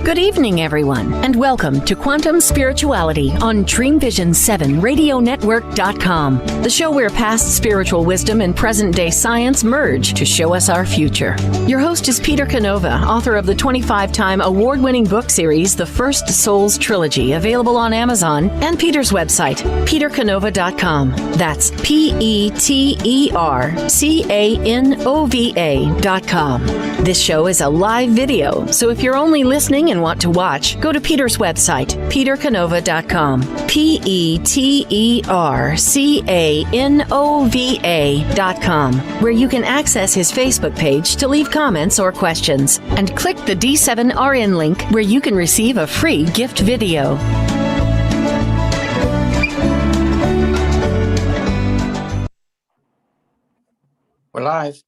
Good evening, everyone, and welcome to Quantum Spirituality on Dreamvisions 7 RadioNetwork.com, the show where past spiritual wisdom and present-day science merge to show us our future. Your host is Peter Canova, author of the 25-time award-winning book series, The First Souls Trilogy, available on Amazon, and Peter's website, petercanova.com. That's PeterCanova.com. This show is a live video, so if you're only listening and want to watch, go to Peter's website, petercanova.com, PeterCanova.com, where you can access his Facebook page to leave comments or questions, and click the D7RN link where you can receive a free gift video. We're live.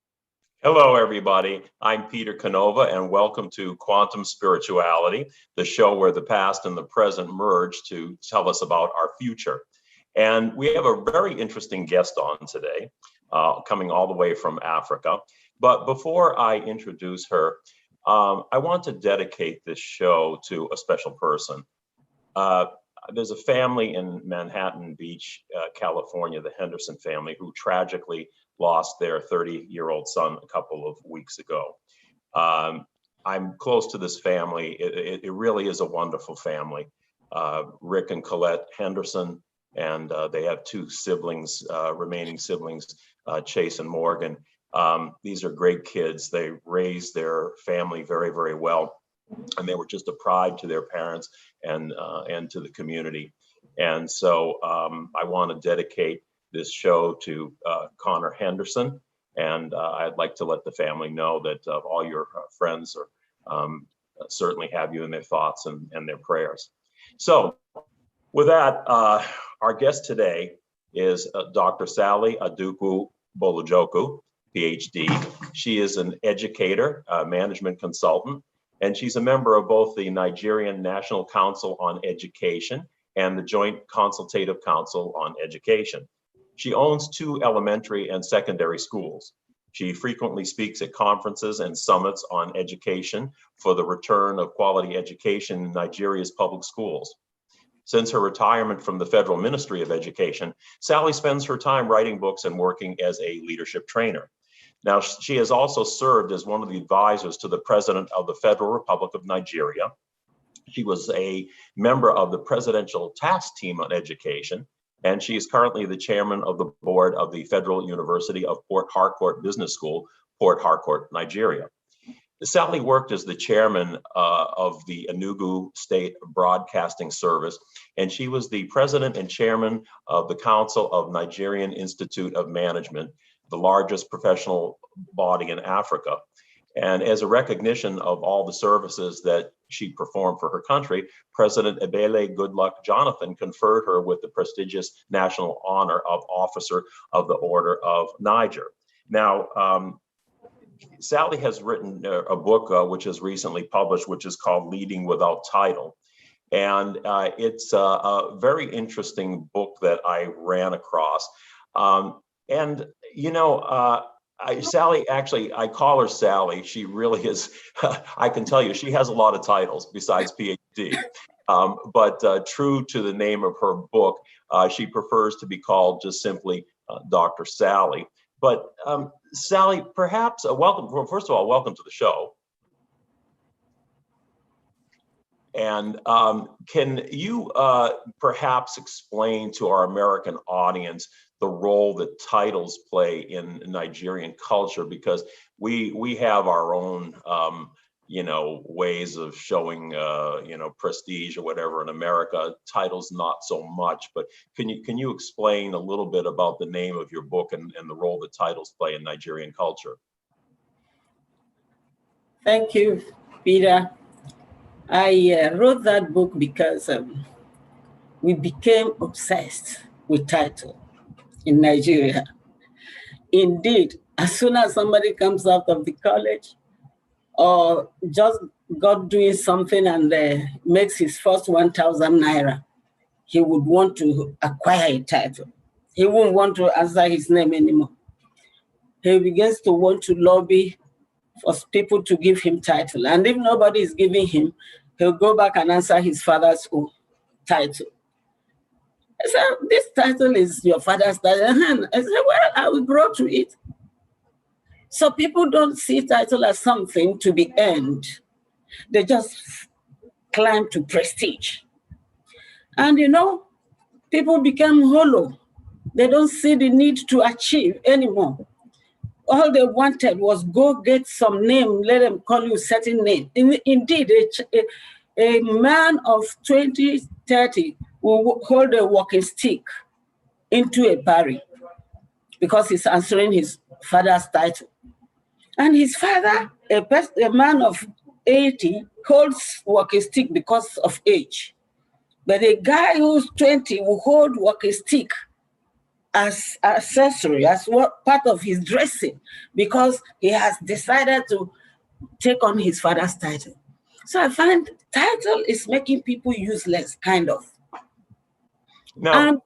Hello, everybody. I'm Peter Canova, and welcome to Quantum Spirituality, the show where the past and the present merge to tell us about our future. And we have a very interesting guest on today, coming all the way from Africa. But before I introduce her, I want to dedicate this show to a special person. There's a family in Manhattan Beach, California, the Henderson family, who tragically lost their 30-year-old son a couple of weeks ago. I'm close to this family. It really is a wonderful family. Rick and Colette Henderson, and they have two siblings, remaining siblings, Chase and Morgan. These are great kids. They raised their family very, very well, and they were just a pride to their parents and to the community. And so I want to dedicate this show to Connor Henderson, and I'd like to let the family know that all your friends are certainly have you in their thoughts and their prayers. So with that, our guest today is Dr. Sally Adukwu-Bolujoko, PhD. She is an educator, management consultant, and she's a member of both the Nigerian National Council on Education and the Joint Consultative Council on Education. She owns 2 elementary and secondary schools. She frequently speaks at conferences and summits on education for the return of quality education in Nigeria's public schools. Since her retirement from the Federal Ministry of Education, Sally spends her time writing books and working as a leadership trainer. Now, she has also served as one of the advisors to the President of the Federal Republic of Nigeria. She was a member of the Presidential Task Team on Education, and she is currently the chairman of the board of the Federal University of Port Harcourt Business School, Port Harcourt, Nigeria. Sally worked as the chairman of the Enugu State Broadcasting Service, and she was the president and chairman of the Council of Nigerian Institute of Management, the largest professional body in Africa. And as a recognition of all the services that she performed for her country, President Ebele Goodluck Jonathan conferred her with the prestigious national honor of Officer of the Order of Niger. Now, Sally has written a book which is recently published, which is called Leading Without Title. And it's a very interesting book that I ran across. And, you know, Sally, actually, I call her Sally. She really is, I can tell you, she has a lot of titles besides PhD. But true to the name of her book, she prefers to be called just simply Dr. Sally. But Sally, perhaps, welcome, well, first of all, welcome to the show. And can you perhaps explain to our American audience the role that titles play in Nigerian culture? Because we have our own, you know, ways of showing, you know, prestige or whatever. In America, titles not so much. But can you explain a little bit about the name of your book and the role that titles play in Nigerian culture? Thank you, Peter. I wrote that book because we became obsessed with title in Nigeria. Indeed, as soon as somebody comes out of the college or just got doing something and makes his first 1,000 naira, he would want to acquire a title. He won't want to answer his name anymore. He begins to want to lobby for people to give him title. And if nobody is giving him, he'll go back and answer his father's own title. I said, this title is your father's title. I said, well, I will grow to it. So people don't see title as something to be earned. They just climb to prestige. And people become hollow. They don't see the need to achieve anymore. All they wanted was go get some name, let them call you a certain name. Indeed, a man of 20, 30 will hold a walking stick into a barry because he's answering his father's title. And his father, a man of 80, holds walking stick because of age. But a guy who's 20 will hold walking stick as accessory, as part of his dressing, because he has decided to take on his father's title. So I find title is making people useless, kind of. Now,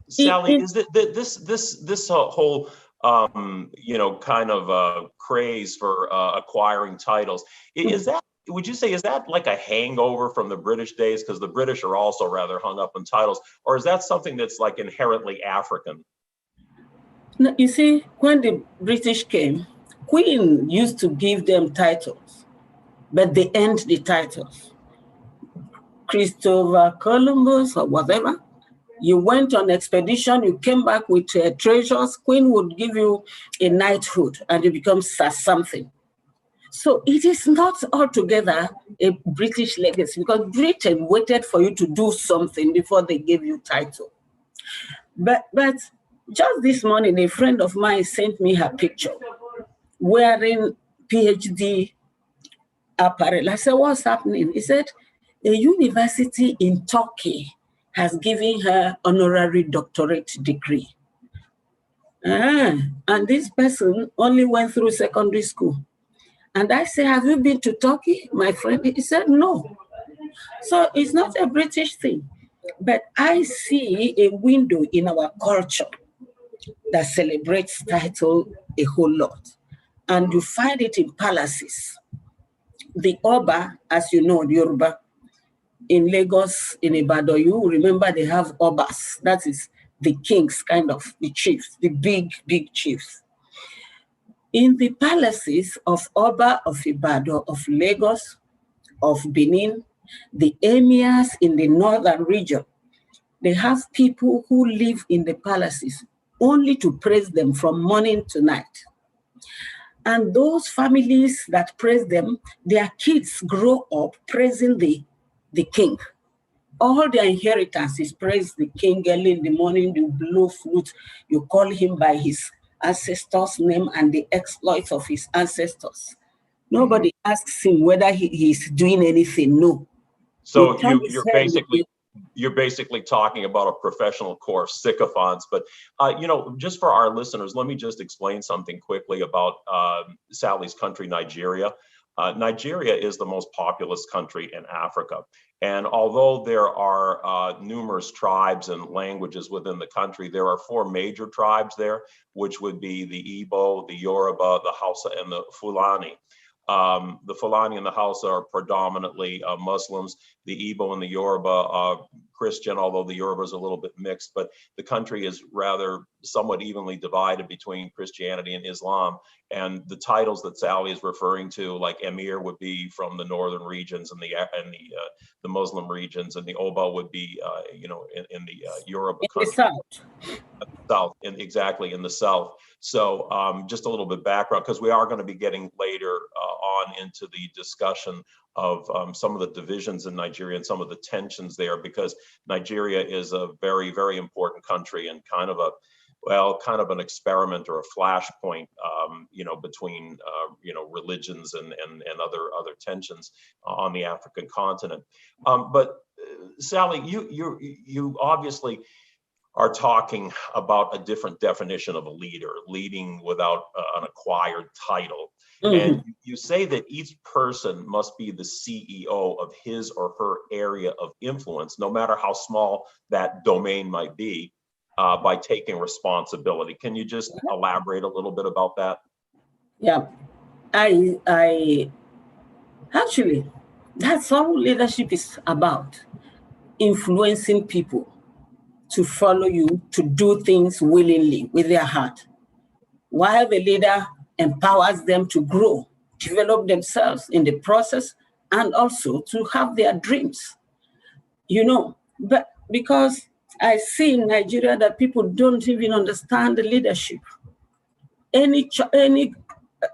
Sally, is this whole kind of craze for acquiring titles? Is that, would you say, is that like a hangover from the British days? Because the British are also rather hung up on titles, or is that something that's like inherently African? No, you see, when the British came, Queen used to give them titles, but they earned the titles. Christopher Columbus or whatever, you went on expedition, you came back with treasures, Queen would give you a knighthood and you become something. So it is not altogether a British legacy, because Britain waited for you to do something before they gave you title. But just this morning, a friend of mine sent me her picture wearing PhD apparel. I said, what's happening? He said, a university in Turkey has given her honorary doctorate degree. And this person only went through secondary school. And I said, have you been to Turkey, my friend? He said, no. So it's not a British thing. But I see a window in our culture that celebrates title a whole lot. And you find it in palaces. The Oba, as you know, the Yoruba, in Lagos, in Ibadan, you remember they have Obas. That is the kings, kind of, the chiefs, the big, big chiefs. In the palaces of Oba of Ibadan, of Lagos, of Benin, the emirs in the northern region, they have people who live in the palaces only to praise them from morning to night. And those families that praise them, their kids grow up praising the king. All their inheritance is praise the king. Early in the morning, you blow flute, you call him by his ancestors' name and the exploits of his ancestors. Nobody asks him whether he's doing anything. No. So you're basically talking about a professional course, sycophants. But just for our listeners, let me just explain something quickly about Sally's country, Nigeria. Nigeria is the most populous country in Africa. And although there are numerous tribes and languages within the country, there are 4 major tribes there, which would be the Igbo, the Yoruba, the Hausa, and the Fulani. The Fulani and the Hausa are predominantly Muslims. The Igbo and the Yoruba are Christian, although the Yoruba is a little bit mixed, but the country is rather somewhat evenly divided between Christianity and Islam. And the titles that Sally is referring to, like Emir, would be from the northern regions and the Muslim regions, and the Oba would be in the Yoruba country. South, exactly in the south. So just a little bit background, because we are going to be getting later on into the discussion of some of the divisions in Nigeria and some of the tensions there, because Nigeria is a very, very important country and kind of well, kind of an experiment or a flashpoint, between, religions and other tensions on the African continent. But Sally, you obviously are talking about a different definition of a leader, leading without an acquired title. Mm-hmm. And you say that each person must be the CEO of his or her area of influence, no matter how small that domain might be, by taking responsibility. Can you just elaborate a little bit about that? Yeah, I actually, that's all leadership is about, influencing people to follow you, to do things willingly with their heart, while the leader empowers them to grow, develop themselves in the process, and also to have their dreams. But because I see in Nigeria that people don't even understand the leadership. Any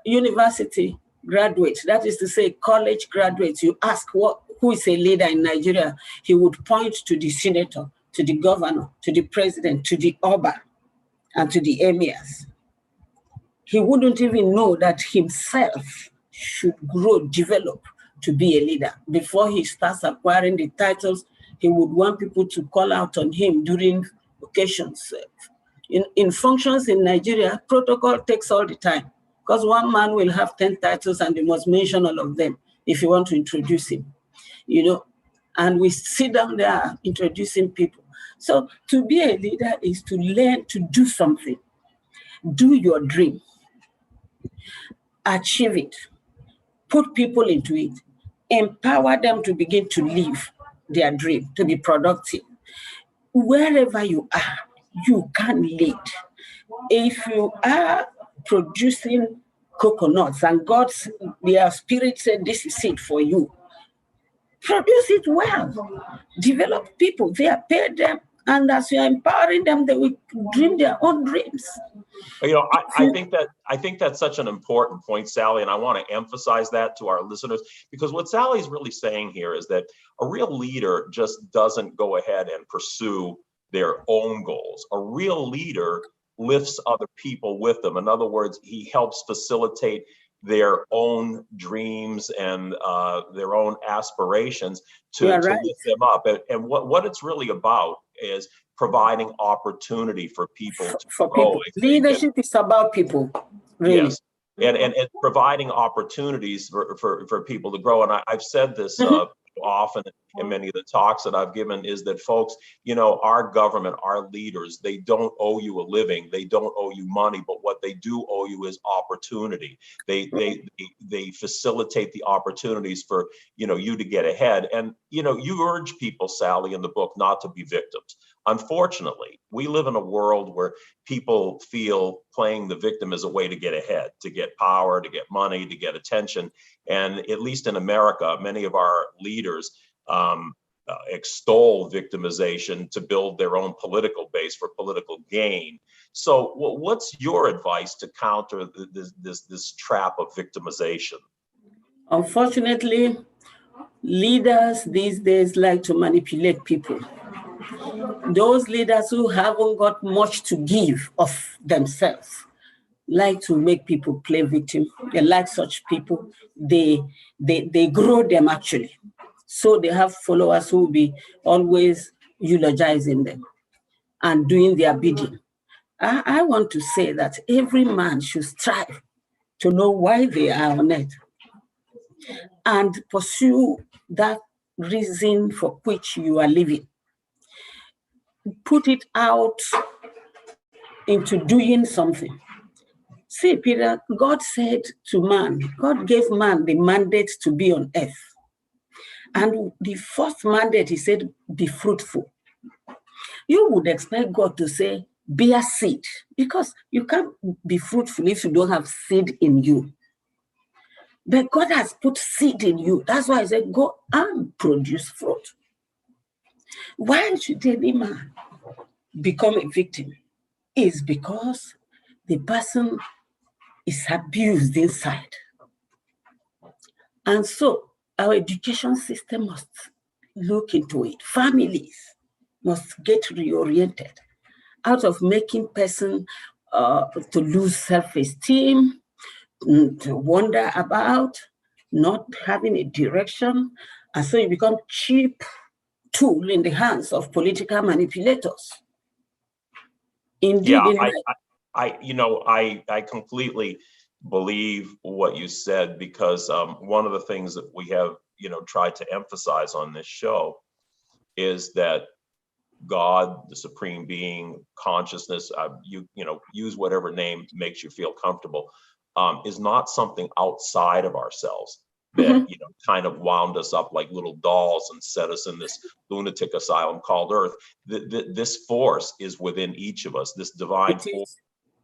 university graduate, that is to say college graduate, you ask who is a leader in Nigeria, he would point to the senator, to the governor, to the president, to the Oba, and to the emirs. He wouldn't even know that himself should grow, develop to be a leader. Before he starts acquiring the titles, he would want people to call out on him during occasions. In functions in Nigeria, protocol takes all the time, because one man will have 10 titles and they must mention all of them if you want to introduce him, and we sit down there introducing people. So to be a leader is to learn to do something, do your dream, achieve it, put people into it, empower them to begin to live their dream, to be productive. Wherever you are, you can lead. If you are producing coconuts and their spirit said, this is it for you, produce it well. Develop people, pay them, and as you're empowering them, they will dream their own dreams. I think that's such an important point, Sally, and I want to emphasize that to our listeners, because what Sally's really saying here is that a real leader just doesn't go ahead and pursue their own goals. A real leader lifts other people with them. In other words, he helps facilitate their own dreams and their own aspirations to lift them up. And what it's really about is providing opportunity for people to grow. Leadership is about people, really. Yes, and providing opportunities for people to grow. And I've said this often in many of the talks that I've given, is that folks, our government, our leaders, they don't owe you a living, they don't owe you money, but what they do owe you is opportunity. They facilitate the opportunities for you to get ahead. And you urge people, Sally, in the book, not to be victims. Unfortunately, we live in a world where people feel playing the victim is a way to get ahead, to get power, to get money, to get attention. And at least in America, many of our leaders extol victimization to build their own political base for political gain. So what's your advice to counter this trap of victimization? Unfortunately, leaders these days like to manipulate people. Those leaders who haven't got much to give of themselves like to make people play victim. They like such people. They grow them, actually. So they have followers who will be always eulogizing them and doing their bidding. I want to say that every man should strive to know why they are on earth and pursue that reason for which you are living. Put it out into doing something. See, Peter, God said to man, God gave man the mandate to be on earth. And the first mandate, he said, be fruitful. You would expect God to say, bear seed, because you can't be fruitful if you don't have seed in you. But God has put seed in you. That's why I said, go and produce fruit. Why should any man become a victim? Is because the person is abused inside. And so our education system must look into it. Families must get reoriented out of making person to lose self-esteem, to wander about, not having a direction, and so you become cheap tool in the hands of political manipulators. Indeed, I completely believe what you said, because one of the things that we have, tried to emphasize on this show is that God, the supreme being, consciousness, use whatever name makes you feel comfortable, is not something outside of ourselves that, kind of wound us up like little dolls and set us in this lunatic asylum called Earth. This force is within each of us. This divine force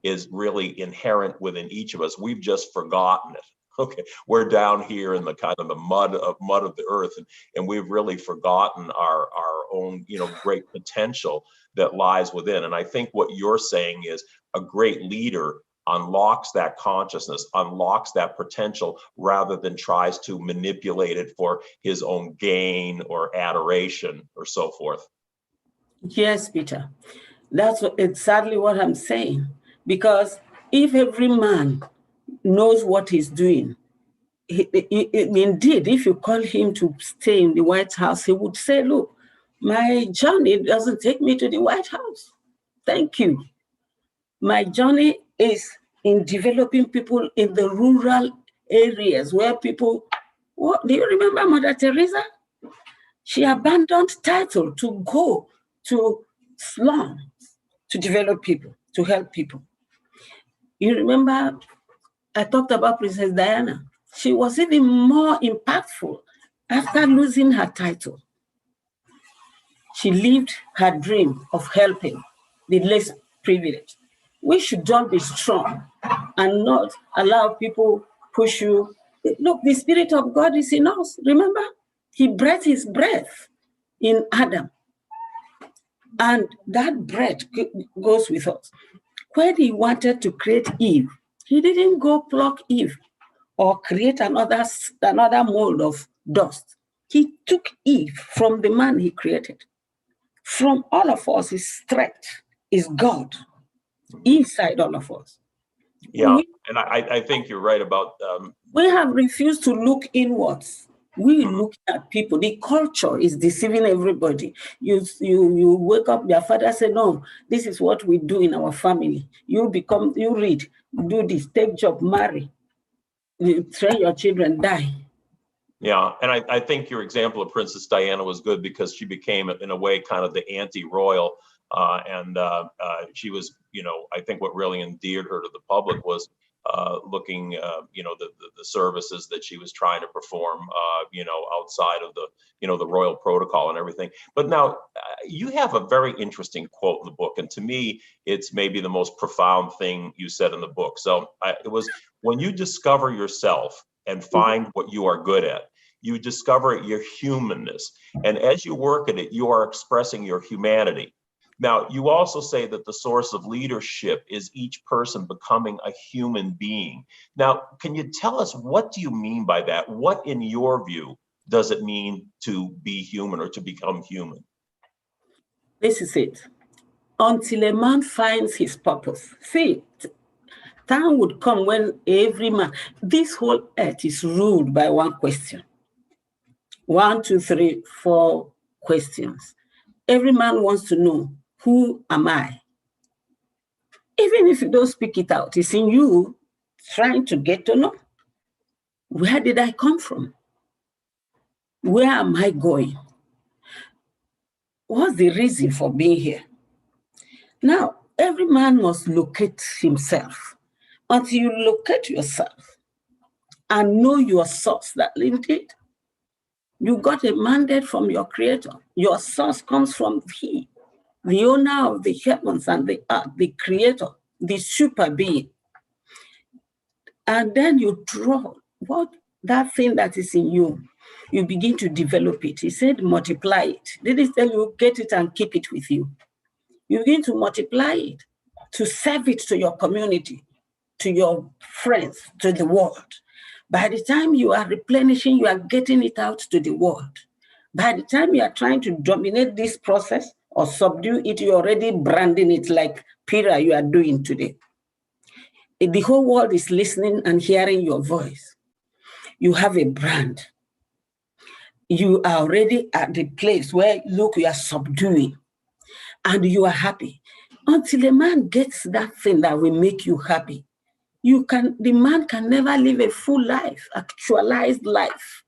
is really inherent within each of us. We've just forgotten it. Okay, we're down here in the kind of the mud of the earth, and we've really forgotten our own, great potential that lies within. And I think what you're saying is a great leader unlocks that consciousness, unlocks that potential, rather than tries to manipulate it for his own gain or adoration or so forth. Yes, Peter, that's exactly what I'm saying. Because if every man knows what he's doing, indeed, if you call him to stay in the White House, he would say, look, my journey doesn't take me to the White House. Thank you. My journey is in developing people in the rural areas where people, do you remember Mother Teresa? She abandoned title to go to slums to develop people, to help people. You remember, I talked about Princess Diana. She was even more impactful after losing her title. She lived her dream of helping the less privileged. We should all be strong and not allow people push you. Look, the Spirit of God is in us. Remember, he breathed his breath in Adam. And that breath goes with us. When he wanted to create Eve, he didn't go pluck Eve or create another mold of dust. He took Eve from the man he created. From all of us, his strength is God inside all of us. Yeah, and I think you're right about... we have refused to look inwards. We look at people. The culture is deceiving everybody. You wake up, your father said, no, this is what we do in our family. You read, do this, take job, marry, you train your children, die. Yeah, and I think your example of Princess Diana was good, because she became, in a way, kind of the anti-royal, and she was, I think what really endeared her to the public was looking, the services that she was trying to perform, outside of the, the royal protocol and everything. But now you have a very interesting quote in the book, and to me, it's maybe the most profound thing you said in the book. So it was, when you discover yourself and find what you are good at, you discover your humanness. And as you work at it, you are expressing your humanity. Now, you also say that the source of leadership is each person becoming a human being. Now, can you tell us, what do you mean by that? What, in your view, does it mean to be human or to become human? This is it. Until a man finds his purpose. See, time would come when every man, this whole earth is ruled by one question. 1, 2, 3, 4 questions. Every man wants to know, who am I? Even if you don't speak it out, it's in you trying to get to know. Where did I come from? Where am I going? What's the reason for being here? Now, every man must locate himself. Until you locate yourself and know your source, that indeed you got a mandate from your creator. Your source comes from he, the owner of the heavens and the earth, the creator, the super being. And then you draw that thing that is in you, you begin to develop it. He said, multiply it. Did he tell you, get it and keep it with you? You begin to multiply it, to serve it to your community, to your friends, to the world. By the time you are replenishing, you are getting it out to the world. By the time you are trying to dominate this process, or subdue it, you're already branding it like Peter, you are doing today. The whole world is listening and hearing your voice. You have a brand. You are already at the place where, look, you are subduing and you are happy. Until a man gets that thing that will make you happy, the man can never live a full life, actualized life.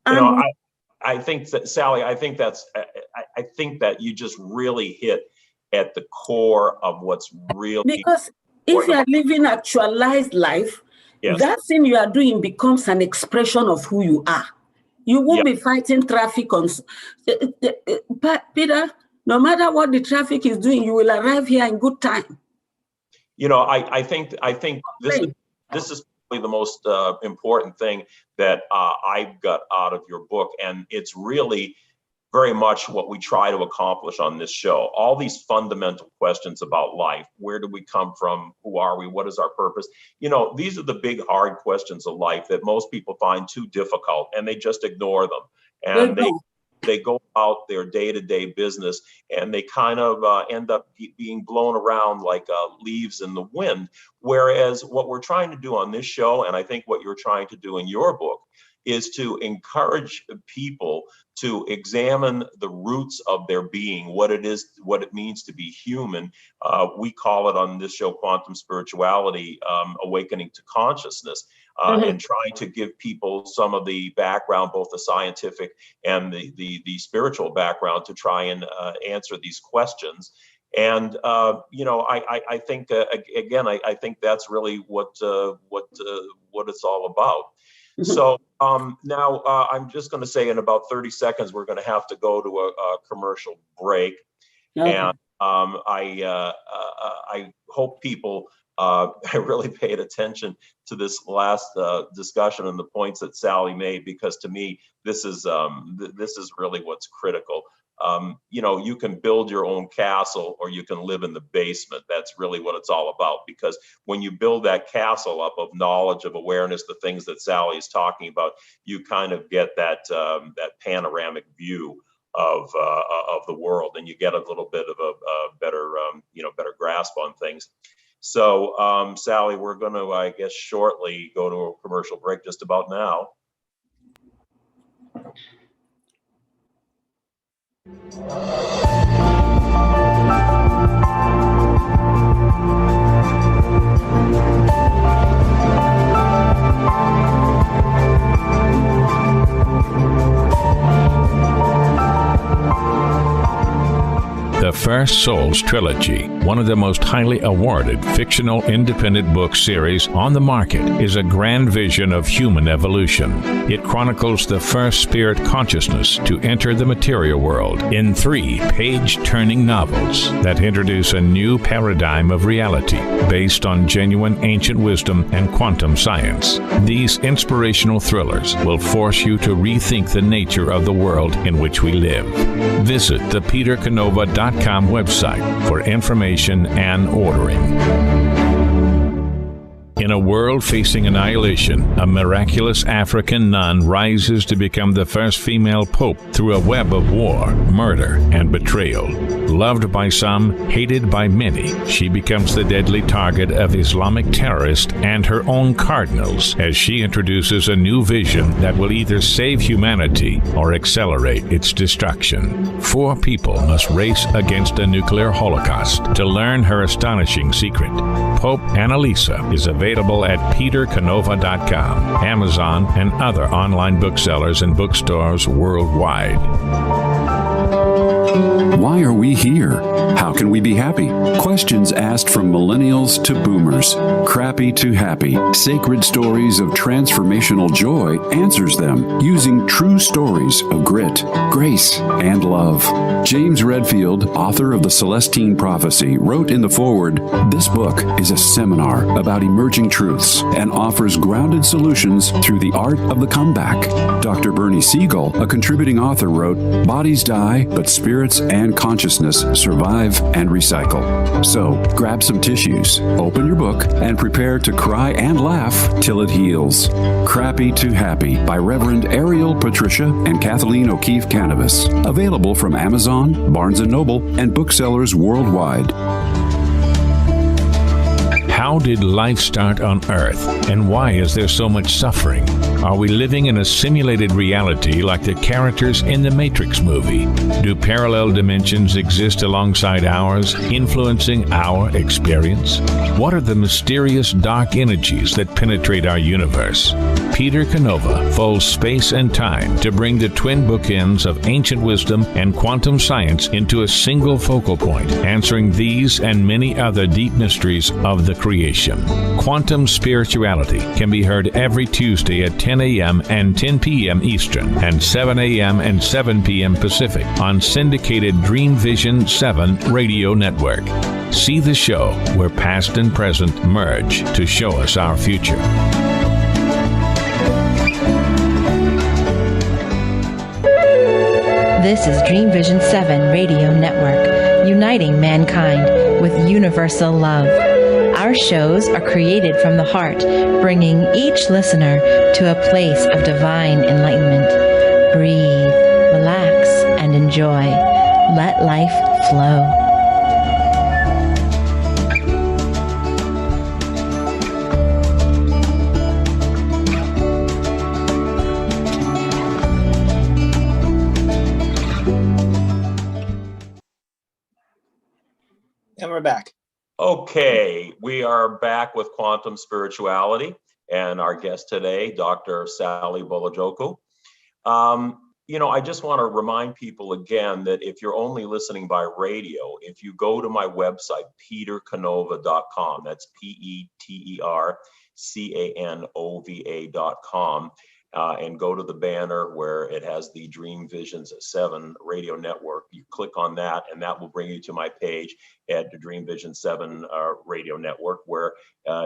I think that, Sally, I think that you just really hit at the core of what's really. Because if you are living actualized life, yes, that thing you are doing becomes an expression of who you are. You won't be fighting traffic on. Peter, no matter what the traffic is doing, you will arrive here in good time. I think this is probably the most important thing that I got out of your book, and it's really very much what we try to accomplish on this show. All these fundamental questions about life: where do we come from? Who are we? What is our purpose? These are the big, hard questions of life that most people find too difficult, and they just ignore them. And they go about their day-to-day business, and they kind of end up being blown around like leaves in the wind. Whereas what we're trying to do on this show, and I think what you're trying to do in your book, is to encourage people to examine the roots of their being, what it means to be human. We call it on this show quantum spirituality, awakening to consciousness, and trying to give people some of the background, both the scientific and the spiritual background, to try and answer these questions. And I think again, I think that's really what it's all about. So now I'm just going to say in about 30 seconds, we're going to have to go to a commercial break. Okay. And I hope people really paid attention to this last discussion and the points that Sally made, because to me, this is really what's critical. You can build your own castle, or you can live in the basement. That's really what it's all about. Because when you build that castle up of knowledge, of awareness, the things that Sally is talking about, you kind of get that panoramic view of the world, and you get a little bit of a better grasp on things. So, Sally, we're going to, I guess, shortly go to a commercial break just about now. The First Souls Trilogy, one of the most highly awarded fictional independent book series on the market, is a grand vision of human evolution. It chronicles the first spirit consciousness to enter the material world in 3 page-turning novels that introduce a new paradigm of reality based on genuine ancient wisdom and quantum science. These inspirational thrillers will force you to rethink the nature of the world in which we live. Visit thepetercanova.com website for information and ordering. In a world facing annihilation, a miraculous African nun rises to become the first female pope through a web of war, murder, and betrayal. Loved by some, hated by many, she becomes the deadly target of Islamic terrorists and her own cardinals as she introduces a new vision that will either save humanity or accelerate its destruction. 4 people must race against a nuclear holocaust to learn her astonishing secret. Pope Annalisa is available at petercanova.com, Amazon, and other online booksellers and bookstores worldwide. Why are we here? How can we be happy? Questions asked from millennials to boomers. Crappy to happy. Sacred Stories of Transformational Joy answers them using true stories of grit, grace, and love. James Redfield, author of The Celestine Prophecy, wrote in the foreword, "This book is a seminar about emerging truths and offers grounded solutions through the art of the comeback." Dr. Bernie Siegel, a contributing author, wrote, "Bodies die, but spirits spirits and consciousness survive and recycle. So grab some tissues, open your book, and prepare to cry and laugh till it heals. Crappy to Happy by Reverend Ariel Patricia and Kathleen O'Keefe Canavas. Available from Amazon, Barnes & Noble, and booksellers worldwide. How did life start on Earth, and why is there so much suffering? Are we living in a simulated reality like the characters in the Matrix movie? Do parallel dimensions exist alongside ours, influencing our experience? What are the mysterious dark energies that penetrate our universe? Peter Canova folds space and time to bring the twin bookends of ancient wisdom and quantum science into a single focal point, answering these and many other deep mysteries of the creation. Quantum Spirituality can be heard every Tuesday at 10 a.m. and 10 p.m. Eastern and 7 a.m. and 7 p.m. Pacific on syndicated Dreamvisions 7 radio network. See the show where past and present merge to show us our future. This is Dreamvision 7 Radio Network, uniting mankind with universal love. Our shows are created from the heart, bringing each listener to a place of divine enlightenment. Breathe, relax, and enjoy. Let life flow. And we're back. Okay, we are back with Quantum Spirituality and our guest today, Dr. Sally Bolujoko. I just want to remind people again that if you're only listening by radio, if you go to my website, petercanova.com, that's petercanova.com, and go to the banner where it has the Dreamvisions 7 radio network. You click on that, and that will bring you to my page at the Dreamvisions 7 radio network, where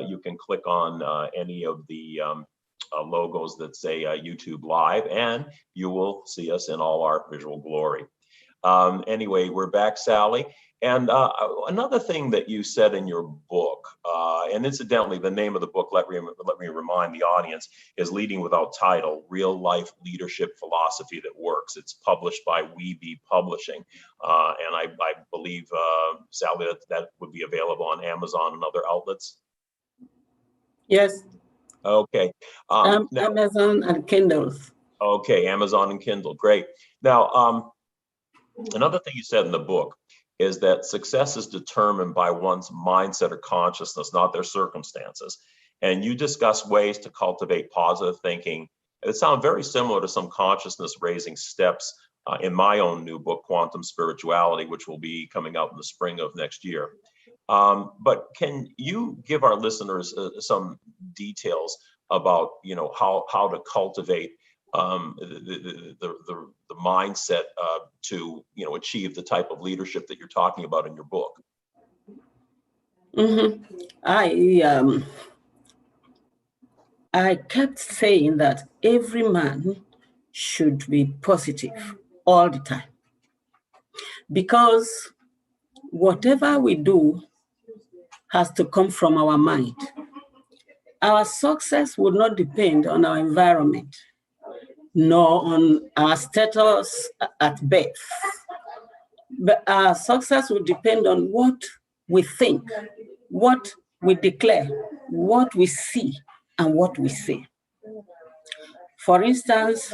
you can click on any of the logos that say YouTube Live, and you will see us in all our visual glory. Anyway, we're back, Sally. And another thing that you said in your book, and incidentally, the name of the book, let me remind the audience, is Leading Without Title, Real Life Leadership Philosophy That Works. It's published by WeBe Publishing. And I believe, Sally, that would be available on Amazon and other outlets? Yes. Okay. Now, Amazon and Kindles. Okay, Amazon and Kindle, great. Now, another thing you said in the book is that success is determined by one's mindset or consciousness, not their circumstances. And you discuss ways to cultivate positive thinking. It sounds very similar to some consciousness raising steps in my own new book, Quantum Spirituality, which will be coming out in the spring of next year. But can you give our listeners some details about, how to cultivate the mindset to achieve the type of leadership that you're talking about in your book? Mm-hmm. I kept saying that every man should be positive all the time, because whatever we do has to come from our mind. Our success would not depend on our environment, nor on our status at birth. But our success will depend on what we think, what we declare, what we see, and what we say. For instance,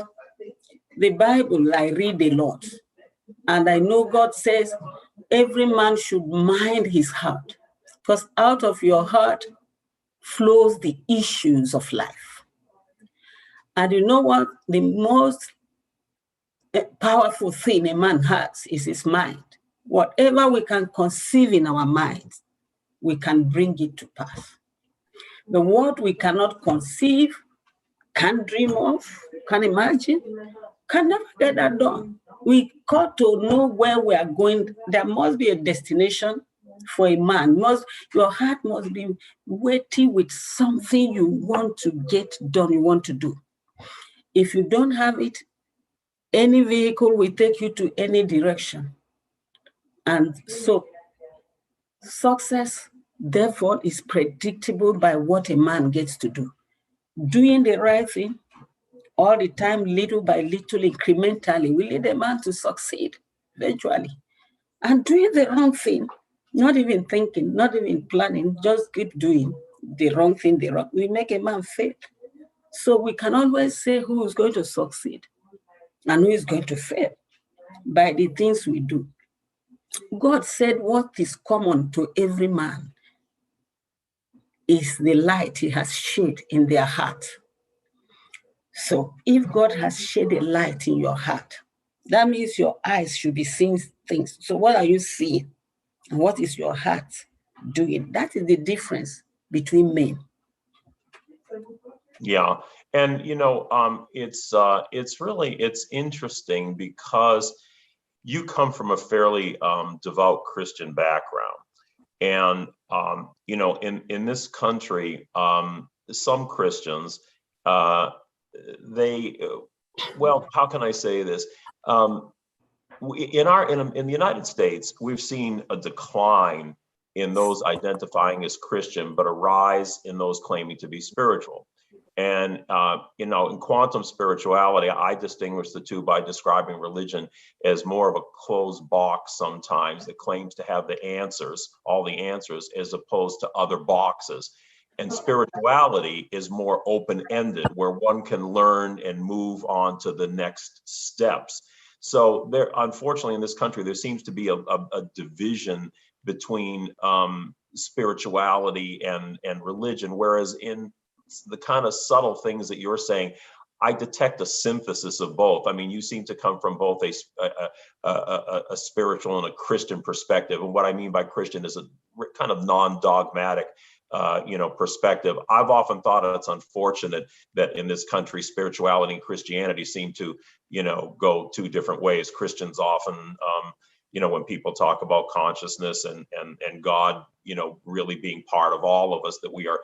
the Bible I read a lot, and I know God says every man should mind his heart, because out of your heart flows the issues of life. And you know what? The most powerful thing a man has is his mind. Whatever we can conceive in our minds, we can bring it to pass. But what we cannot conceive, can't dream of, can't imagine, can never get that done. We got to know where we are going. There must be a destination for a man. Your heart must be weighty with something you want to get done, you want to do. If you don't have it, any vehicle will take you to any direction. And so success, therefore, is predictable by what a man gets to do. Doing the right thing all the time, little by little, incrementally, will lead a man to succeed eventually. And doing the wrong thing, not even thinking, not even planning, just keep doing the wrong thing, we make a man fail. So we can always say who is going to succeed and who is going to fail by the things we do. God said what is common to every man is the light he has shed in their heart. So if God has shed a light in your heart, that means your eyes should be seeing things. So what are you seeing? And what is your heart doing? That is the difference between men. Yeah, and it's interesting because you come from a fairly devout Christian background, and in this country, some Christians, how can I say this? In the United States, we've seen a decline in those identifying as Christian, but a rise in those claiming to be spiritual. And, in quantum spirituality, I distinguish the two by describing religion as more of a closed box sometimes that claims to have the answers, all the answers, as opposed to other boxes. And spirituality is more open-ended, where one can learn and move on to the next steps. So there, unfortunately, in this country, there seems to be a division between spirituality and religion, whereas in the kind of subtle things that you're saying, I detect a synthesis of both. I mean, you seem to come from both a spiritual and a Christian perspective. And what I mean by Christian is a kind of non-dogmatic perspective. I've often thought it's unfortunate that in this country, spirituality and Christianity seem to, go two different ways. Christians often, when people talk about consciousness and God, really being part of all of us, that we are,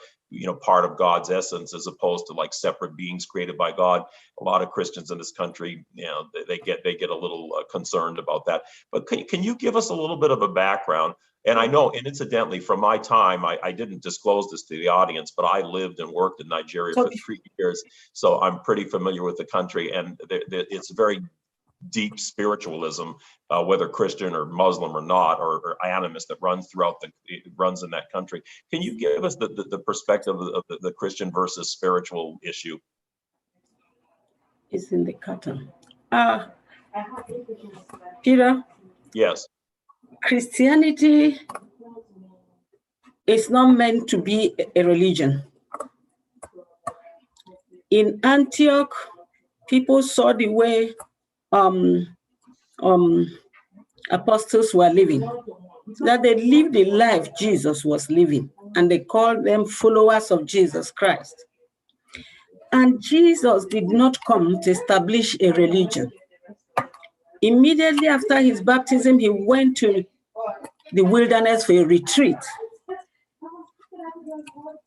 part of God's essence, as opposed to like separate beings created by God. A lot of Christians in this country, they get a little concerned about that. But can you give us a little bit of a background? And I know, and incidentally, from my time, I didn't disclose this to the audience, but I lived and worked in Nigeria for 3 years. So I'm pretty familiar with the country, and it's very deep spiritualism, whether Christian or Muslim or not, or animist, that runs in that country. Can you give us the perspective of the Christian versus spiritual issue? It's in the carton. Peter? Yes. Christianity is not meant to be a religion. In Antioch, people saw the way apostles were living, that they lived the life Jesus was living, and they called them followers of Jesus Christ. And Jesus did not come to establish a religion. Immediately after his baptism, he went to the wilderness for a retreat.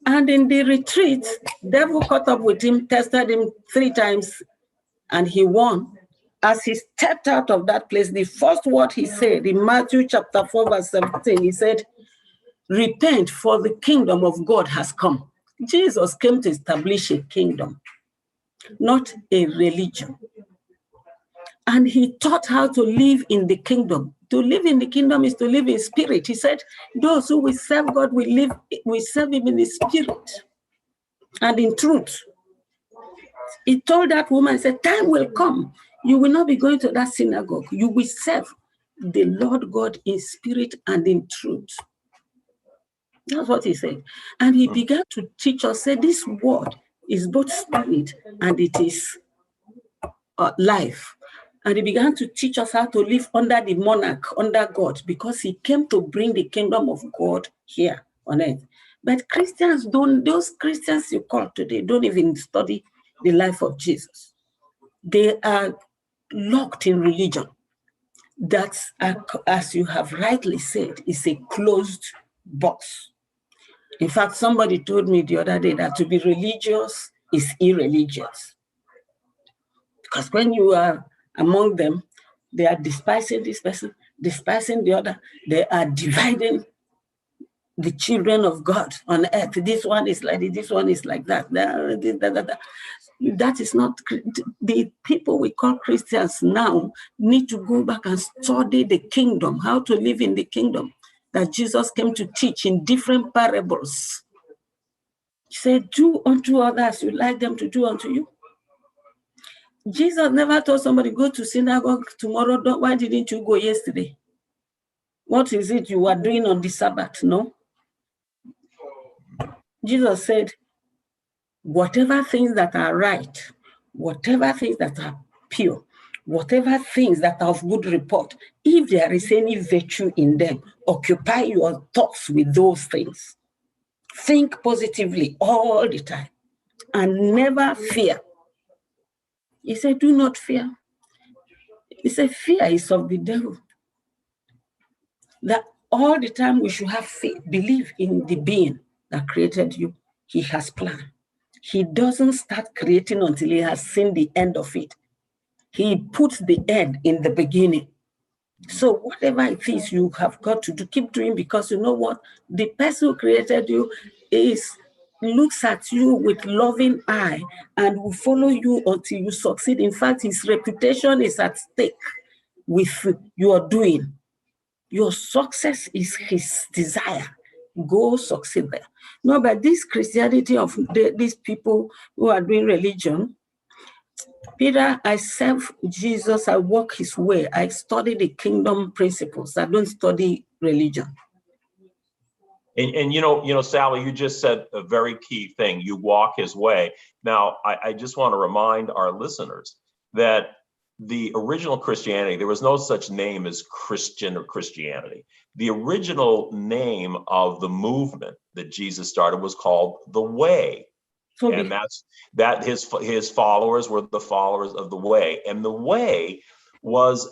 And in the retreat, the devil caught up with him, tested him 3 times, and he won. As he stepped out of that place, the first word he said in Matthew chapter 4, verse 17, he said, "Repent, for the kingdom of God has come." Jesus came to establish a kingdom, not a religion. And he taught how to live in the kingdom. To live in the kingdom is to live in spirit. He said, those who will serve God will serve him in the spirit and in truth. He told that woman, he said, time will come. You will not be going to that synagogue. You will serve the Lord God in spirit and in truth. That's what he said. And he began to teach us, say, this word is both spirit and it is life. And he began to teach us how to live under the monarch, under God, because he came to bring the kingdom of God here on earth. But Christians those Christians you call today, don't even study the life of Jesus. They are locked in religion. That's, as you have rightly said, is a closed box. In fact, somebody told me the other day that to be religious is irreligious. Because when you are among them, they are despising this person, despising the other. They are dividing the children of God on earth. This one is like this one is like that. That is not, the people we call Christians now need to go back and study the kingdom, how to live in the kingdom that Jesus came to teach in different parables. He said, do unto others you like them to do unto you. Jesus never told somebody, go to synagogue tomorrow. Why didn't you go yesterday? What is it you are doing on the Sabbath? No. Jesus said, whatever things that are right, whatever things that are pure, whatever things that are of good report, if there is any virtue in them, occupy your thoughts with those things. Think positively all the time and never fear. He said, do not fear. He said, fear is of the devil. That all the time we should have faith, believe in the being that created you. He has planned. He doesn't start creating until he has seen the end of it. He puts the end in the beginning. So whatever it is you have got to do, keep doing, because you know what? The person who created you looks at you with loving eye and will follow you until you succeed. In fact, his reputation is at stake with your doing. Your success is his desire. Go succeed there. No, but this Christianity of these people who are doing religion, Peter, I serve Jesus, I walk his way, I study the kingdom principles, I don't study religion. And you know, Sally, you just said a very key thing. You walk his way. Now, I just want to remind our listeners that the original Christianity, there was no such name as Christian or Christianity. The original name of the movement that Jesus started was called the Way. Okay. And that his followers were the followers of the Way. And the Way was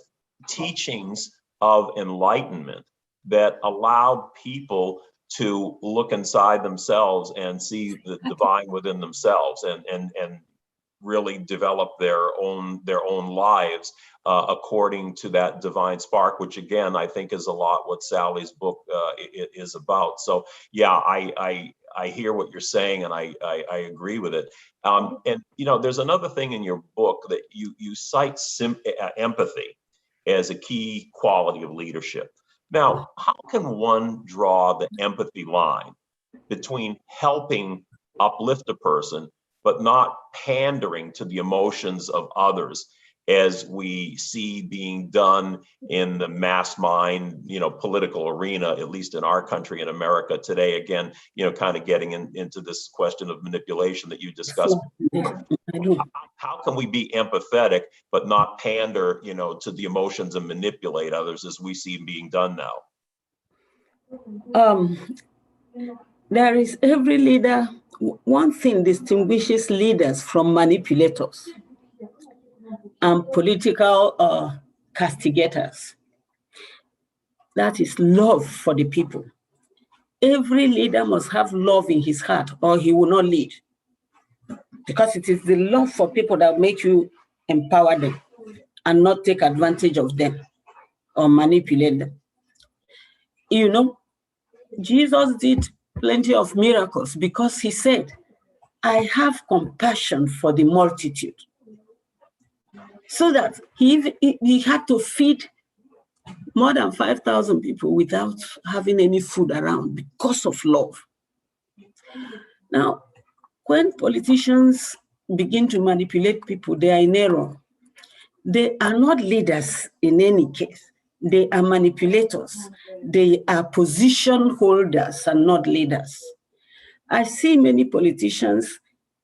teachings of enlightenment that allowed people to look inside themselves and see the divine within themselves and really develop their own lives according to that divine spark, which again I think is a lot what Sally's book is about. So yeah, I hear what you're saying, and I agree with it. And you know, there's another thing in your book that you cite empathy as a key quality of leadership. Now, how can one draw the empathy line between helping uplift a person but not pandering to the emotions of others, as we see being done in the mass mind, political arena, at least in our country, in America today? Again, kind of getting into this question of manipulation that you discussed. How can we be empathetic but not pander, to the emotions and manipulate others as we see being done now? There is every leader. One thing distinguishes leaders from manipulators and political castigators. That is love for the people. Every leader must have love in his heart, or he will not lead. Because it is the love for people that make you empower them and not take advantage of them or manipulate them. Jesus did plenty of miracles because he said, I have compassion for the multitude. So that he had to feed more than 5,000 people without having any food around because of love. Now, when politicians begin to manipulate people, they are in error. They are not leaders in any case. They are manipulators. They are position holders and not leaders. I see many politicians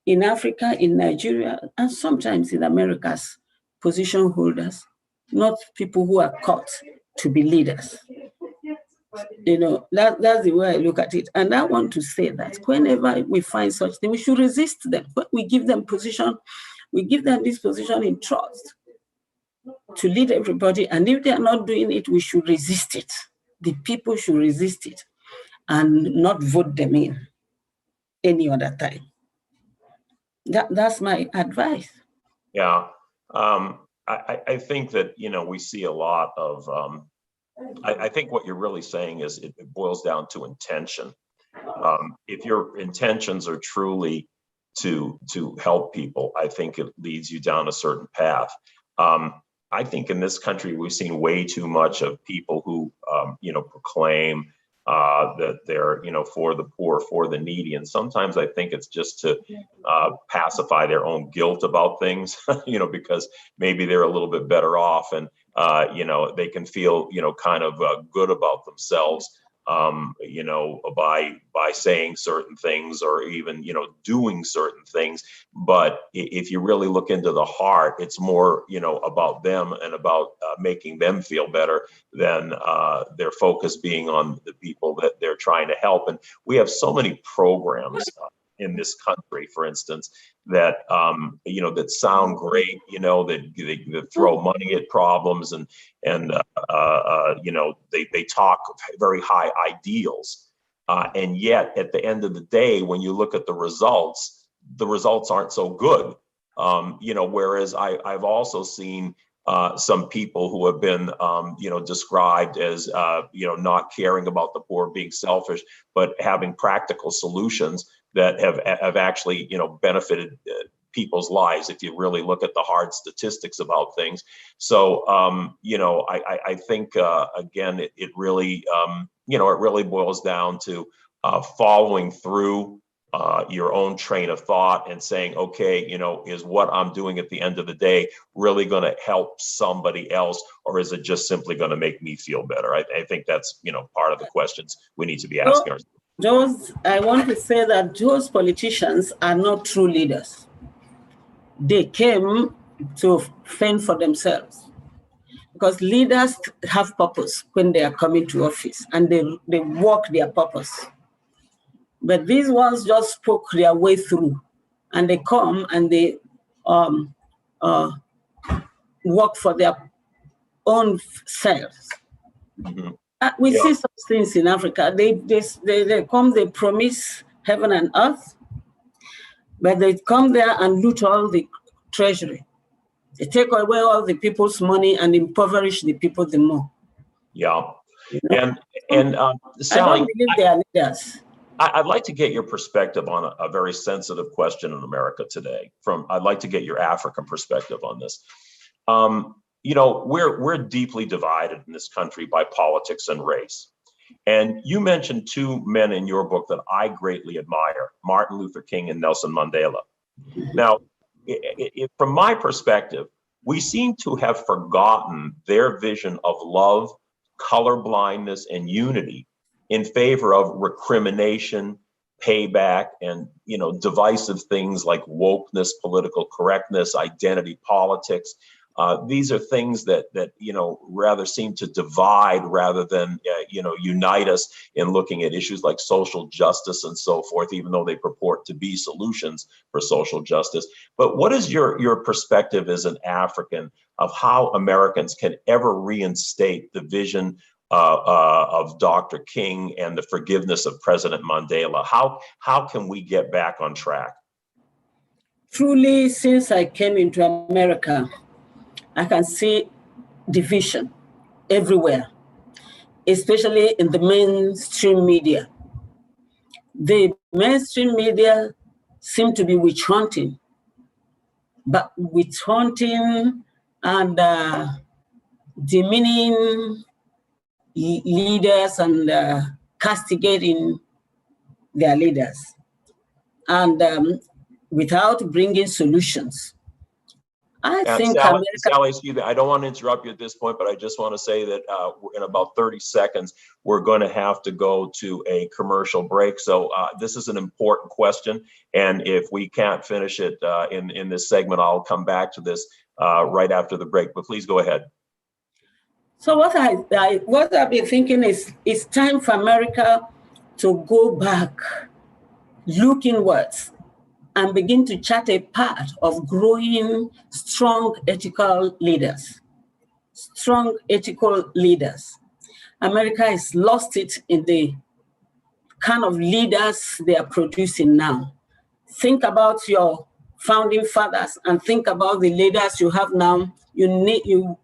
in Africa, in Nigeria, and sometimes in America's position holders, not people who are caught to be leaders. That's the way I look at it. And I want to say that whenever we find such things, we should resist them. But we give them position, we give them this position in trust to lead everybody. And if they are not doing it, we should resist it. The people should resist it and not vote them in any other time. That's my advice. Yeah. I think that, we see a lot of I think what you're really saying is it boils down to intention. If your intentions are truly to help people, I think it leads you down a certain path. I think in this country, we've seen way too much of people who, proclaim that they're, for the poor, for the needy. And sometimes I think it's just to pacify their own guilt about things, because maybe they're a little bit better off and, they can feel, kind of good about themselves, by saying certain things or even, doing certain things. But if you really look into the heart, it's more, about them and about making them feel better than their focus being on the people that they're trying to help. And we have so many programs in this country, for instance, that that sound great, that throw money at problems and they talk very high ideals, and yet at the end of the day, when you look at the results aren't so good. Whereas I've also seen some people who have been, described as, not caring about the poor, being selfish, but having practical solutions that have actually, benefited people's lives if you really look at the hard statistics about things. So, I think, again, it really, it really boils down to following through your own train of thought and saying, okay, is what I'm doing at the end of the day really going to help somebody else, or is it just simply going to make me feel better? I think that's, part of the questions we need to be asking ourselves. I want to say that those politicians are not true leaders. They came to fend for themselves, because leaders have purpose when they are coming to office and they work their purpose. But these ones just spoke their way through, and they come and they work for their own selves. Mm-hmm. We see some things in Africa. They come, they promise heaven and earth, but they come there and loot all the treasury. They take away all the people's money and impoverish the people the more. Yeah, and Sally, I don't believe they are leaders. I'd like to get your perspective on a very sensitive question in America today. I'd like to get your African perspective on this. We're deeply divided in this country by politics and race. And you mentioned two men in your book that I greatly admire, Martin Luther King and Nelson Mandela. Now, from my perspective, we seem to have forgotten their vision of love, colorblindness, and unity in favor of recrimination, payback, and divisive things like wokeness, political correctness, identity politics. These are things that rather seem to divide rather than unite us in looking at issues like social justice and so forth, even though they purport to be solutions for social justice. But what is your perspective as an African of how Americans can ever reinstate the vision of Dr. King and the forgiveness of President Mandela? How can we get back on track? Truly, since I came into America, I can see division everywhere, especially in the mainstream media. The mainstream media seem to be witch hunting, but witch hunting and demeaning leaders and castigating their leaders, and without bringing solutions. I think Sally, excuse me, I don't want to interrupt you at this point, but I just want to say that in about 30 seconds, we're going to have to go to a commercial break. So this is an important question. And if we can't finish it in this segment, I'll come back to this right after the break, but please go ahead. So what I've been thinking is it's time for America to go back, look inwards, and begin to chart a path of growing strong ethical leaders. Strong ethical leaders. America has lost it in the kind of leaders they are producing now. Think about your founding fathers and think about the leaders you have now you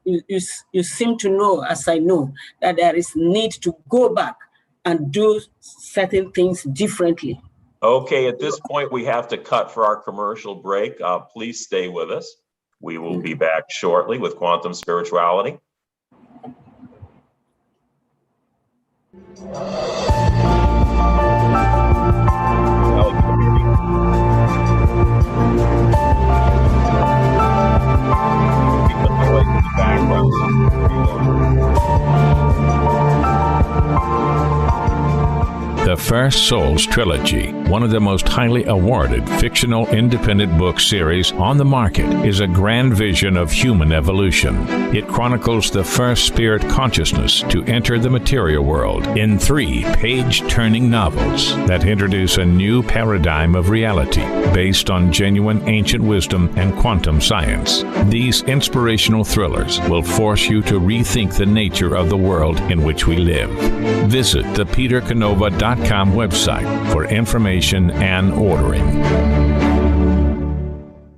seem to know, as I know, that there is need to go back and do certain things differently. Okay, at this point, we have to cut for our commercial break. Please stay with us. We will be back shortly with Quantum Spirituality. The First Souls Trilogy, one of the most highly awarded fictional independent book series on the market, is a grand vision of human evolution. It chronicles the first spirit consciousness to enter the material world in 3 page-turning novels that introduce a new paradigm of reality based on genuine ancient wisdom and quantum science. These inspirational thrillers will force you to rethink the nature of the world in which we live. Visit thepetercanova.com website for information and ordering.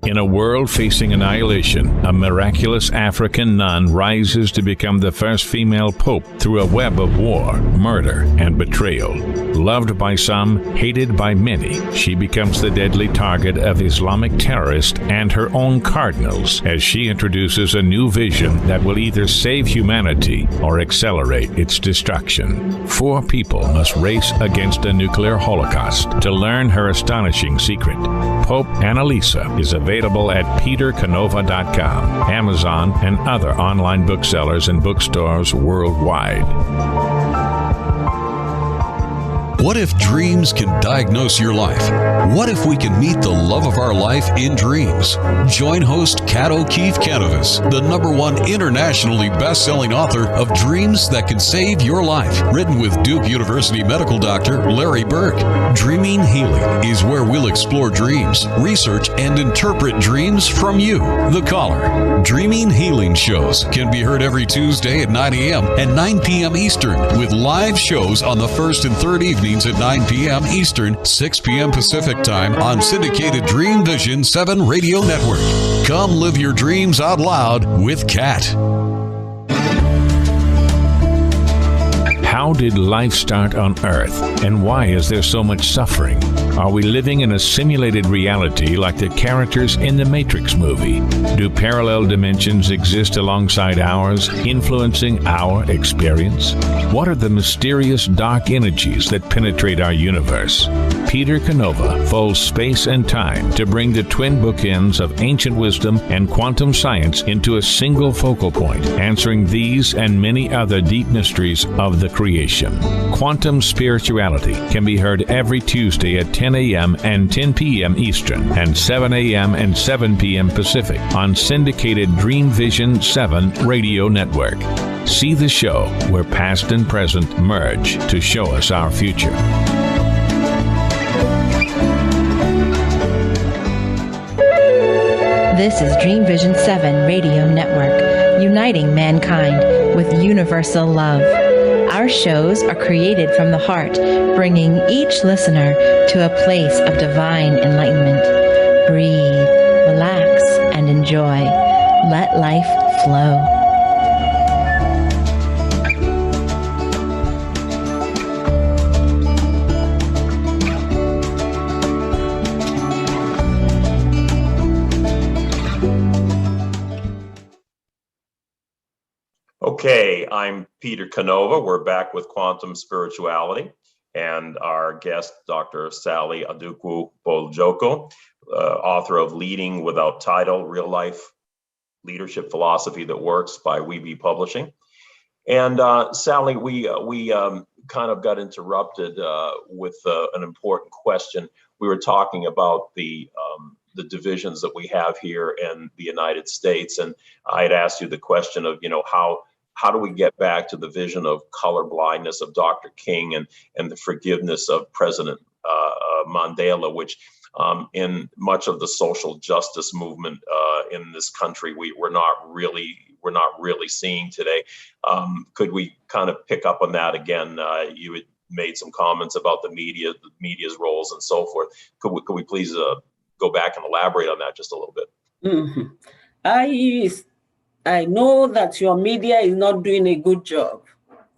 In a world facing annihilation, a miraculous African nun rises to become the first female pope through a web of war, murder, and betrayal. Loved by some, hated by many, she becomes the deadly target of Islamic terrorists and her own cardinals as she introduces a new vision that will either save humanity or accelerate its destruction. 4 people must race against a nuclear holocaust to learn her astonishing secret. Pope Annalisa is available at petercanova.com, Amazon, and other online booksellers and bookstores worldwide. What if dreams can diagnose your life? What if we can meet the love of our life in dreams? Join host Kat O'Keefe Canavas, the #1 internationally best-selling author of Dreams That Can Save Your Life, written with Duke University medical doctor Larry Burke. Dreaming Healing is where we'll explore dreams, research, and interpret dreams from you, the caller. Dreaming Healing shows can be heard every Tuesday at 9 a.m. and 9 p.m. Eastern, with live shows on the first and third evenings at 9 p.m. Eastern, 6 p.m. Pacific Time on syndicated Dreamvisions 7 Radio Network. Come live your dreams out loud with Kat. How did life start on Earth, and why is there so much suffering? Are we living in a simulated reality like the characters in the Matrix movie? Do parallel dimensions exist alongside ours, influencing our experience? What are the mysterious dark energies that penetrate our universe? Peter Canova folds space and time to bring the twin bookends of ancient wisdom and quantum science into a single focal point, answering these and many other deep mysteries of the creation. Quantum Spirituality can be heard every Tuesday at 10 a.m. and 10 p.m. Eastern and 7 a.m. and 7 p.m. Pacific on syndicated Dreamvisions 7 Radio Network. See the show where past and present merge to show us our future. This is Dreamvision 7 Radio Network, uniting mankind with universal love. Our shows are created from the heart, bringing each listener to a place of divine enlightenment. Breathe, relax, and enjoy. Let life flow. Okay, I'm Peter Canova. We're back with Quantum Spirituality, and our guest, Dr. Sally Adukwu-Bolujoko, author of Leading Without Title, Real Life Leadership Philosophy That Works by Weeby Publishing. And Sally, we kind of got interrupted with an important question. We were talking about the divisions that we have here in the United States, and I had asked you the question of, how do we get back to the vision of color blindness of Dr. King and the forgiveness of President Mandela, which in much of the social justice movement in this country we're not really seeing today. Could we kind of pick up on that again? You had made some comments about the media's roles and so forth. Could we please go back and elaborate on that just a little bit? Mm-hmm. I know that your media is not doing a good job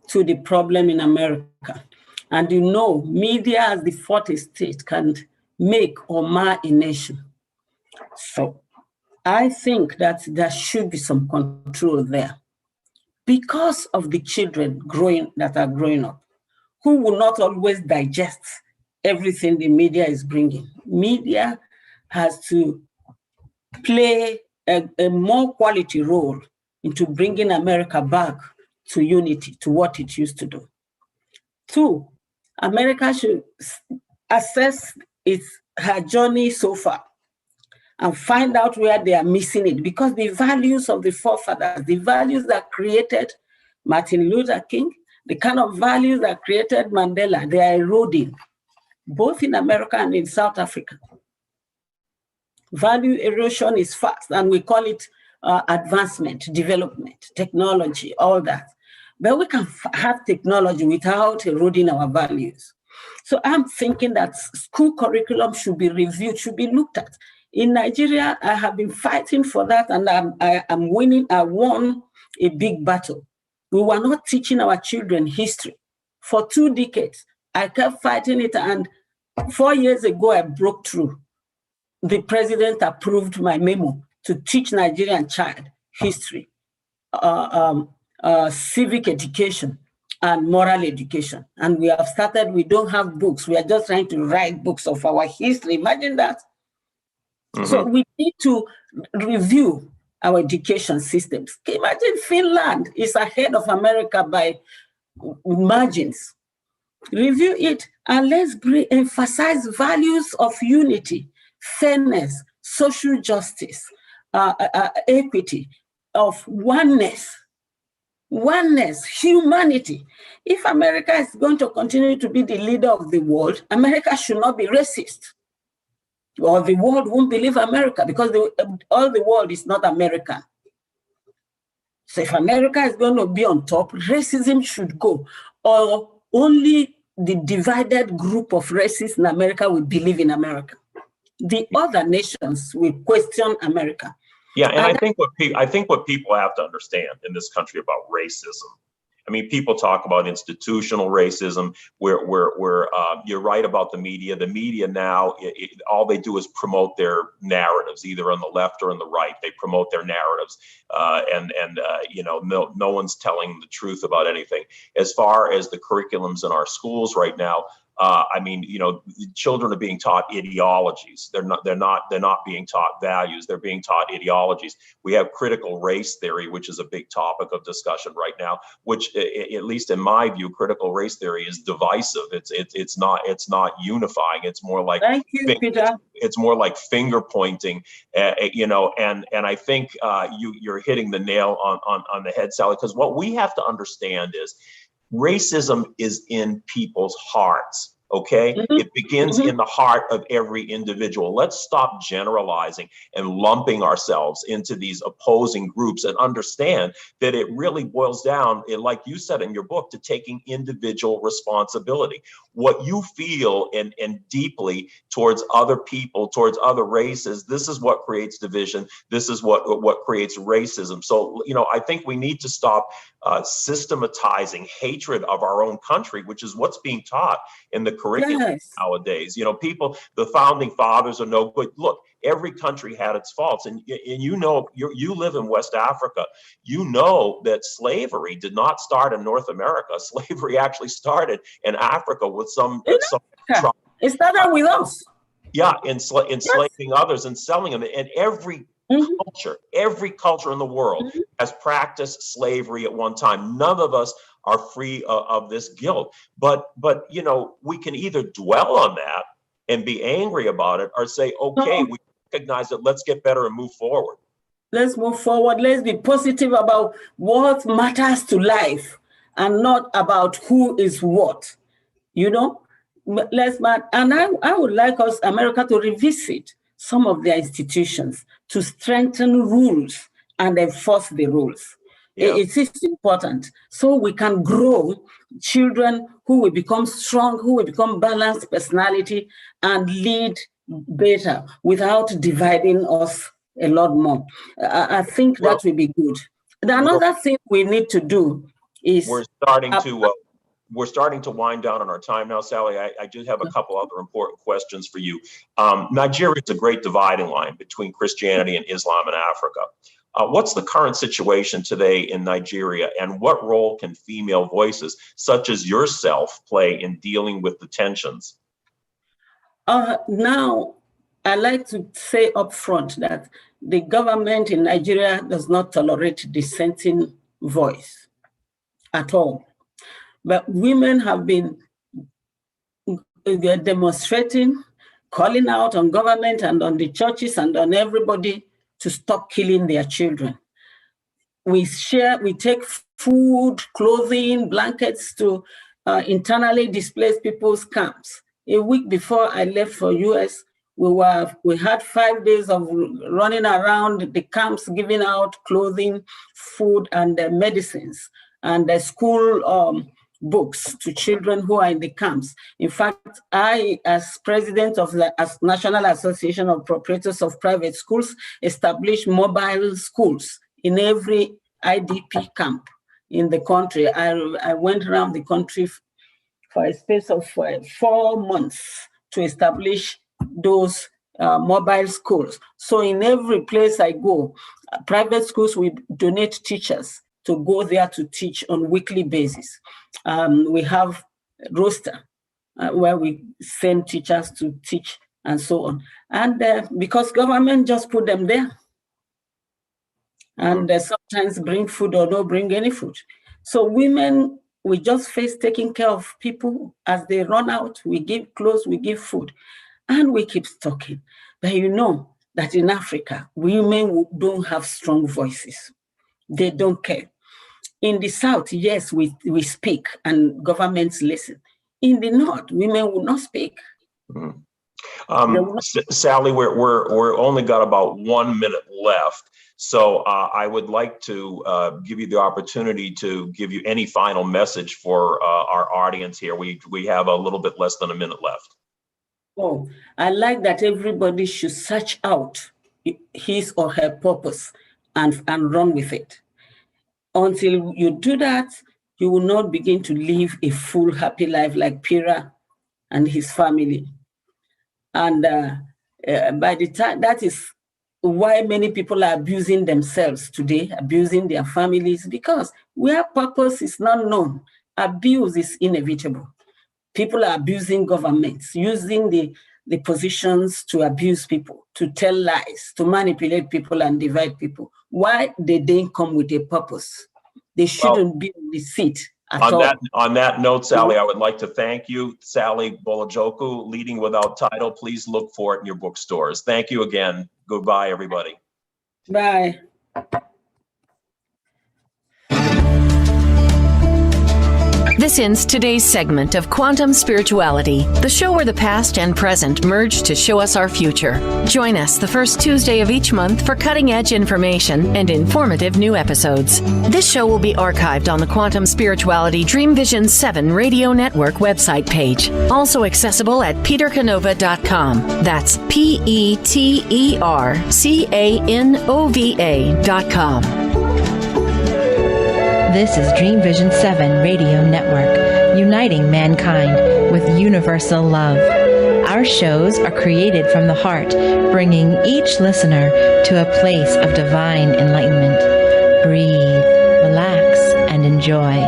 to the problem in America. And you know, media as the fourth estate can make or mar a nation. So I think that there should be some control there because of the children that are growing up, who will not always digest everything the media is bringing. Media has to play a more quality role into bringing America back to unity, to what it used to do. 2, America should assess her journey so far and find out where they are missing it, because the values of the forefathers, the values that created Martin Luther King, the kind of values that created Mandela, they are eroding, both in America and in South Africa. Value erosion is fast, and we call it advancement, development, technology, all that. But we can have technology without eroding our values. So I'm thinking that school curriculum should be reviewed, should be looked at. In Nigeria, I have been fighting for that, and I'm winning. I won a big battle. We were not teaching our children history. For 2 decades, I kept fighting it, and 4 years ago, I broke through. The president approved my memo to teach Nigerian child history, civic education, and moral education. And we have started, we don't have books. We are just trying to write books of our history. Imagine that. Mm-hmm. So we need to review our education systems. Imagine Finland is ahead of America by margins. Review it, and let's emphasize values of unity, fairness, social justice, equity, of oneness, humanity. If America is going to continue to be the leader of the world, America should not be racist. Or the world won't believe America, because all the world is not American. So if America is going to be on top, racism should go. Or only the divided group of racists in America will believe in America. The other nations will question America. Yeah, and I think what people have to understand in this country about racism. I mean, people talk about institutional racism, where you're right about the media. The media now, all they do is promote their narratives, either on the left or on the right. They promote their narratives, and no one's telling the truth about anything. As far as the curriculums in our schools right now, children are being taught ideologies. They're not being taught values. They're being taught ideologies. We have critical race theory, which is a big topic of discussion right now, which, at least in my view, critical race theory is divisive. It's not unifying. It's more like, thank you, Peter. It's more like finger pointing, and I think you're hitting the nail on the head, Sally, because what we have to understand is racism is in people's hearts. Okay, mm-hmm. It begins mm-hmm. in the heart of every individual. Let's stop generalizing and lumping ourselves into these opposing groups, and understand that it really boils down, like you said in your book, to taking individual responsibility. What you feel and deeply towards other people, towards other races, this is what creates division. This is what creates racism. So, I think we need to stop systematizing hatred of our own country, which is what's being taught in the curriculum nowadays. The founding fathers are no good. Look, every country had its faults, and you live in West Africa. You know that slavery did not start in North America. Slavery actually started in Africa with some. It started with us. Yeah, enslaving others and selling them, and every culture in the world mm-hmm. has practiced slavery at one time. None of us are free of this guilt. But we can either dwell on that and be angry about it, or say, okay, we recognize it, let's get better and move forward. Let's move forward. Let's be positive about what matters to life, and not about who is what. And I would like America to revisit some of their institutions to strengthen rules and enforce the rules. Yeah. It is important, so we can grow children who will become strong, who will become balanced personality and lead better without dividing us a lot more. I think that will be good. Another thing we need to do is we're starting to wind down on our time now, Sally. I do have a couple other important questions for you. Nigeria is a great dividing line between Christianity and Islam in Africa. What's the current situation today in Nigeria, and what role can female voices such as yourself play in dealing with the tensions? Now, I like to say up front that the government in Nigeria does not tolerate dissenting voice at all. But women have been demonstrating, calling out on government and on the churches and on everybody to stop killing their children. We take food, clothing, blankets to internally displaced people's camps. A week before I left for US, we had 5 days of running around the camps, giving out clothing, food, and medicines, and school books to children who are in the camps. In fact, I, as president of the National Association of Proprietors of Private Schools, established mobile schools in every IDP camp in the country. I went around the country for a space of 4 months to establish those mobile schools. So in every place I go, private schools will donate teachers to go there to teach on weekly basis. We have roster where we send teachers to teach and so on. And because government just put them there, and sometimes bring food or don't bring any food. So women, we just face taking care of people as they run out. We give clothes, we give food, and we keep talking. But you know that in Africa, women don't have strong voices. They don't care. In the South, yes, we speak and governments listen. In the North, women will not speak. Sally, we're only got about 1 minute left. So I would like to give you the opportunity to give you any final message for our audience here. We have a little bit less than a minute left. Oh, I like that everybody should search out his or her purpose and run with it. Until you do that, you will not begin to live a full, happy life like Peter and his family. And by the time, that is why many people are abusing themselves today, abusing their families, because where purpose is not known, abuse is inevitable. People are abusing governments, using the positions to abuse people, to tell lies, to manipulate people and divide people. Why they didn't come with a purpose? They shouldn't be in the seat at all. On that note, Sally, I would like to thank you. Sally Bolujoko, Leading Without Title. Please look for it in your bookstores. Thank you again. Goodbye, everybody. Bye. This ends today's segment of Quantum Spirituality, the show where the past and present merge to show us our future. Join us the first Tuesday of each month for cutting-edge information and informative new episodes. This show will be archived on the Quantum Spirituality Dreamvisions 7 Radio Network website page, also accessible at petercanova.com. That's PeterCanova.com. This is Dreamvision 7 Radio Network, uniting mankind with universal love. Our shows are created from the heart, bringing each listener to a place of divine enlightenment. Breathe, relax, and enjoy.